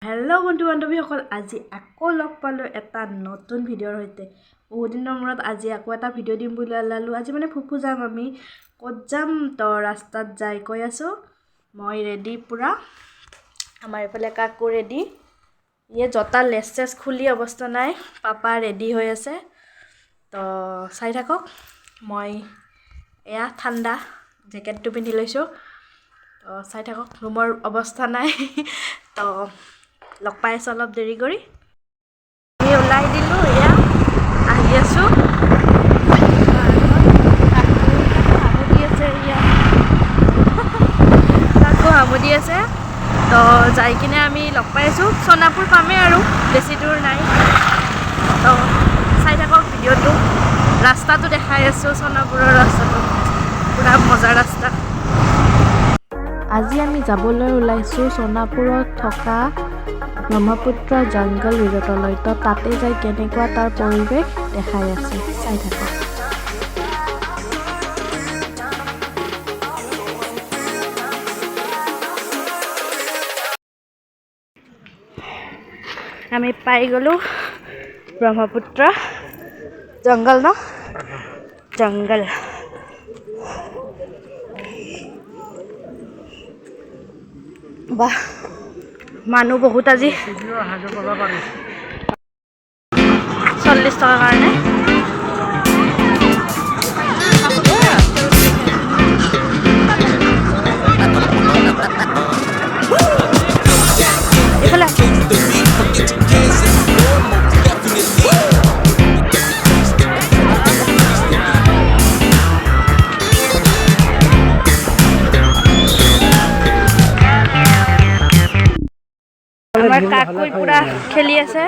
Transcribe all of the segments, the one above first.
Hello' বন্ধু বান্ধৱীসকল, আজি আকৌ লগ পালোঁ এটা নতুন ভিডিঅ'ৰ সৈতে। বহুত দিনৰ মূৰত আজি আকৌ এটা ভিডিঅ' দিম বুলি ওলালোঁ। আজি মানে ফুফু যাম আমি। ক'ত যাম? তো ৰাস্তাত যাই কৈ আছোঁ। মই ৰেডি পূৰা। আমাৰ এইফালে কাকু ৰেডি। ইয়ে জোতা লেচ চেচ খুলি অৱস্থা নাই। পাপা ৰেডি হৈ আছে। তো চাই থাকক। মই এয়া ঠাণ্ডা জেকেটটো পিন্ধি লৈছোঁ। তো চাই থাকক। ৰুমৰ অৱস্থা নাই। তো লগ পাই আছোঁ অলপ দেৰি কৰি। আমি ওলাই দিলোঁ, এয়া আহি আছোঁ। কাকু আছে, এয়া কাকু হামুদি আছে। তো যাই কিনে আমি লগ পাই আছোঁ। সোণাপুৰ পামেই আৰু বেছি দূৰ নাই। তো চাই থাকক ভিডিঅ'টো। ৰাস্তাটো দেখাই আছোঁ, সোণাপুৰৰ ৰাস্তাটো পুৰা মজা ৰাস্তা। আজি আমি যাবলৈ ওলাইছোঁ সোণাপুৰত থকা ব্ৰহ্মপুত্ৰ জংগল ৰিজৰ্টলৈ। তো তাতে যাই কেনেকুৱা তাৰ পৰিৱেশ দেখাই আছোঁ, চাই থাকক। আমি পাই গ'লোঁ ব্ৰহ্মপুত্ৰ জংগল ন জংগল। বাহ, মানুহ বহুত আজি। 40 টকাৰ কাৰণে এইফালে আমাৰ কাকু পুৰা খেলি আছে।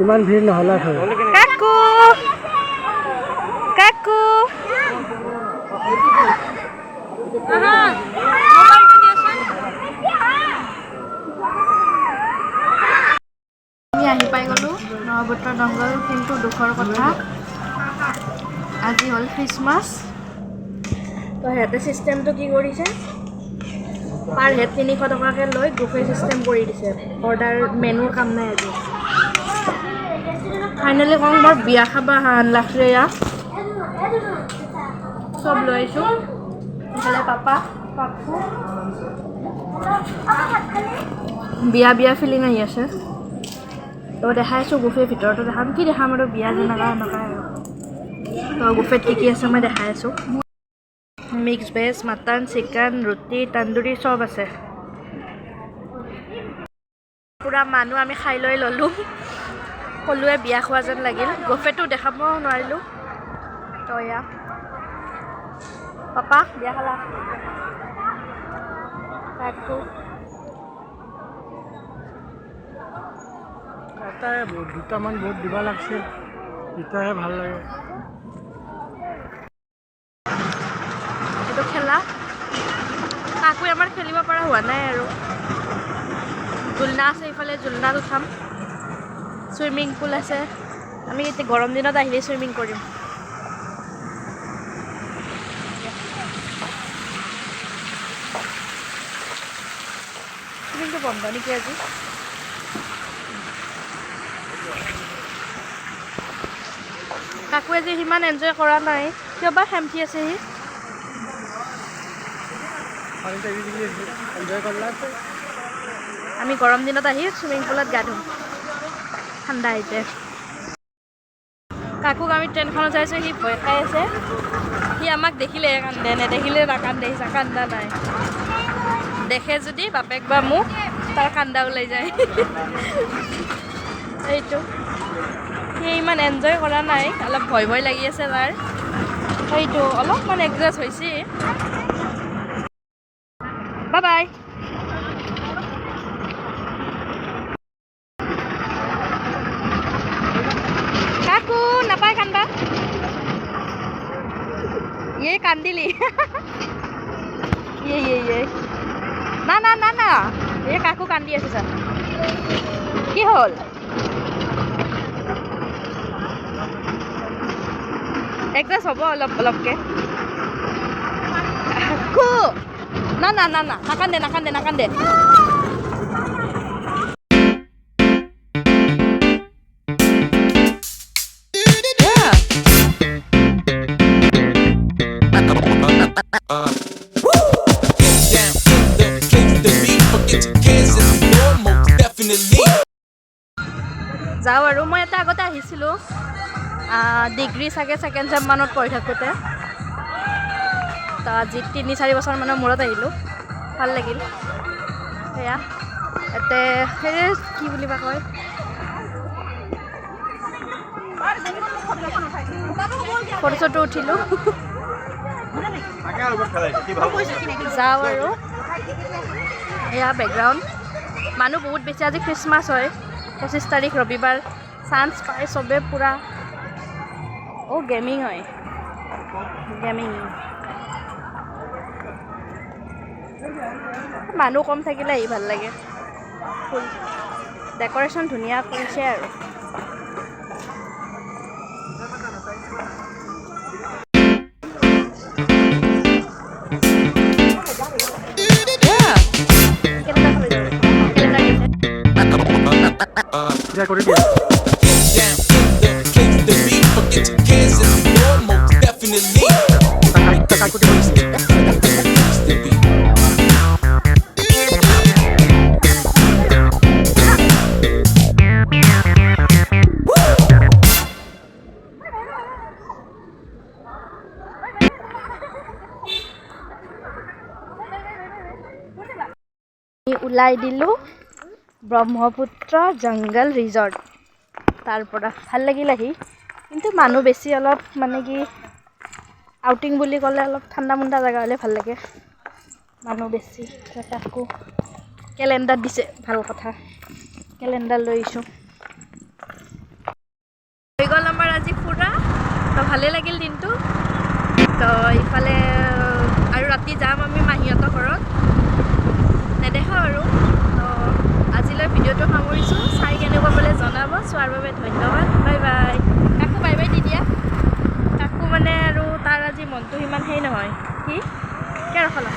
ইমান ভিৰ নহ'লা কাকু কাকু আমি আহি পাই গ'লোঁ ব্ৰহ্মপুত্ৰ জংগল। কিন্তু দুখৰ কথা, আজি হ'ল খ্ৰীষ্টমাছ। তো সিহঁতে চিষ্টেমটো কি কৰিছে, পাৰ হেড 300 টকাকৈ লৈ বুফে চিষ্টেম কৰি দিছে। অৰ্ডাৰ মেনুৰ কাম নাই আজি। ফাইনেলি কওঁ, মোৰ বিয়া খাব লাগছে। ইয়াত চব লৈ আহিছোঁ। ইফালে পাপা কাকু, বিয়া বিয়া ফিলিং আহি আছে। তো দেখাইছোঁ বুফে ভিতৰতো দেখাম। কি দেখাম আৰু, বিয়া যেনেকুৱা এনেকুৱা আৰু। তো বুফেত কি কি আছে মই দেখাই আছোঁ। মিক্স ভেজ, মাটন, চিকেন, ৰুটি, তন্দুৰী চব আছে। পুৰা মানুহ আমি খাই লৈ ল'লোঁ। সকলোৱে বিয়া খোৱা যেন লাগিল। বুফেটো দেখাব নোৱাৰিলোঁ। তো এয়া পাপা বিয়া খালা, কাকু এটাই দুটামান বহুত দিব লাগছে, তেতিয়াহে ভাল লাগে। এইটো খেলা কাকু আমাৰ খেলিব পৰা হোৱা নাই আৰু। জুলনা আছে ইফালে, জুলনাত উঠাম। চুইমিং পুল আছে। আমি এতিয়া গৰম দিনত আহিলে চুইমিং কৰিম। চুইমিংটো বন্ধ নেকি আজি? কাকুৱে যে সিমান এনজয় কৰা নাই, কিয় বা শান্তি আছে সি। আমি গৰম দিনত আহি চুইমিং পুলত গা ধুম, ঠাণ্ডা আহিছে। কাকুক আমি ট্ৰেইনখনত যাইছোঁ, সি ভয় খাই আছে। সি আমাক দেখিলেহে কান্দে, নেদেখিলে নাকান্দে। সি কান্দা নাই, দেখে যদি বাপেক বা মোক, তাৰ কান্দা ওলাই যায়। সেইটো সি ইমান এনজয় কৰা নাই, অলপ ভয় ভয় লাগি আছে তাৰ। সেইটো অলপমান এডজাষ্ট হৈছে। Bye bye. কাকু নাপায় কান্দা। ইয়ে কান্দিলি। ইয়ে না না না না, এই কাকু কান্দি আছে চা। কি হ'ল? এডজাষ্ট হ'ব অলপ অলপকৈ। কাকু না না না না, নাকান্দে নাকান্দে নাকান্দে। যাওঁ আৰু মই এটা আগতে আহিছিলোঁ ডিগ্ৰী চাগে ছেকেণ্ড চেম মানত পঢ়ি থাকোঁতে তো আজি 3-4 বছৰমানৰ মূৰত আহিলোঁ ভাল লাগিল সেয়া ইয়াতে সেই কি বুলি বা কয় ফটো চটো উঠিলোঁ যাওঁ আৰু এয়া বেকগ্ৰাউণ্ড মানুহ বহুত বেছি আজি খ্ৰীষ্টমাছ হয় 25 তাৰিখ ৰবিবাৰ চান্স পায় চবে পূৰা গেমিং হয় গেমিং মানুহ কম থাকিলে আহি ভাল লাগে ফুল ডেক'ৰেশ্যন ধুনীয়া কৰিছে আৰু এতিয়া কৰি দিয়া কাকুটি কৰিছে ওলাই দিলোঁ ব্ৰহ্মপুত্ৰ জংগল ৰিজৰ্ট তাৰ পৰা ভাল লাগিল আহি কিন্তু মানুহ বেছি অলপ মানে কি আউটিং বুলি ক'লে অলপ ঠাণ্ডা মুণ্ডা জেগা হ'লে ভাল লাগে মানুহ বেছি তাকো কেলেণ্ডাৰ দিছে ভাল কথা কেলেণ্ডাৰ লৈ আহিছোঁ হৈ গ'ল আমাৰ আজি ফুৰা তো ভালেই লাগিল দিনটো তো ইফালে আৰু ৰাতি যাম আমি মাহীহঁতৰ ঘৰত নেদেখা আৰু তো আজিলৈ ভিডিঅ'টো সামৰিছোঁ চাই কেনেকুৱা পালে জনাব চোৱাৰ বাবে ধন্যবাদ bye bye Kaku bye by the দিয়া কাকু মানে আৰু তাৰ আজি মনটো সিমান সেই নহয় কি ৰখালা